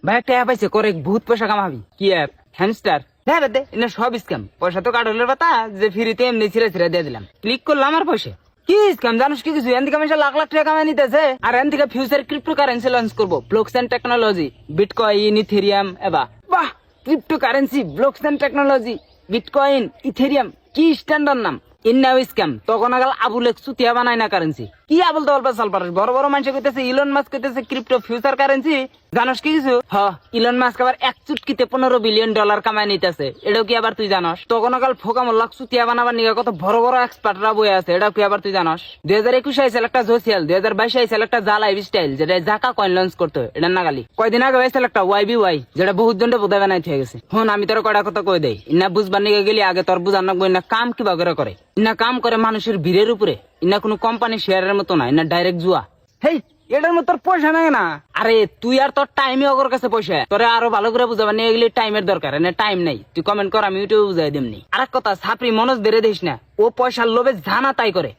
ভাই একটা অ্যাপ আছে করে বহুত পয়সা কামাবি। কি অ্যাপ? হ্যামস্টার। হ্যাঁ দে এটা সব স্ক্যাম। পয়সা তো কাটলের পাতা যে ফ্রিতে এমনি ছিঁড়ে ছিঁড়ে দিয়ে দিলাম, ক্লিক করলাম আর পয়সা। কি স্ক্যাম জানিস কি কিছু? এন থেকে আমি লাখ লাখ টাকা কামাই নিতেছে, আর এন থেকে ফিউচার ক্রিপ্টো কারেন্সি লঞ্চ করবো, ব্লকচেন টেকনোলজি, বিটকয়েন, ইথেরিয়াম। এবার বাহ, crypto currency, blockchain technology, bitcoin, Ethereum, কি স্ট্যান্ডার্ড নাম। ইন্নাও স্ক্যাম তখন আগাল আবুল এক চুতিয়া বানায় না কারেন্সি। কি আবুল তো অল্প সালপার বড় বড় মানুষ কইতেছে ইলন মাস্ক কইতেছে ক্রিপ্টো ফিউচার কারেন্সি। জানোস কি কিছু? ইলন মাস্ক আবার এক চুটকিতে $15 বিলিয়ন কামায় নিতেছে। এটাও কি আবার তুই জানস? তখন আগাল ফোকা মোল্লাক চুতিয়া বানাবার নিয়ে কত বড় বড় এক্সপার্টরা বই আছে, এটাও কি আবার তুই জানস? 2021 আইসাল একটা জোসিয়াল, 2022 আইসাল একটা জা লাইফ স্টাইল, যেটা জাকা কয়েন লঞ্চ করতো। এটা নাগালি কয়দিন আগে হয়েছিল একটা ওয়াই, যেটা বহুত জনটা বোধহয় বানাই হয়ে গেছে। হন আমি তোর কয়টা কথা কই দেই, ইনা বুঝবার নিয়ে গেলি আগে তোর বুঝার না না কাম কিবা করে। ইনা কাম করে মানুষের ভিড়ের উপরে। ইনা কোনো কোম্পানি শেয়ারের মতো না, ইনা ডাইরেক্ট জুয়া। হেই এটার মতো তোর পয়সা নাই না। আরে তুই আর তোর টাইমই ওর কাছে পয়সা, তোরে আরো ভালো করে বুঝাবার নিয়ে গেলে টাইমের দরকার, এনে টাইম নেই। তুই কমেন্ট কর, আমি ইউটিউবে বুঝাই দিমনি। আর এক কথা, ছাপরি মনোজ বেড়ে দিস না, ও পয়সার লোভে জানা তাই করে।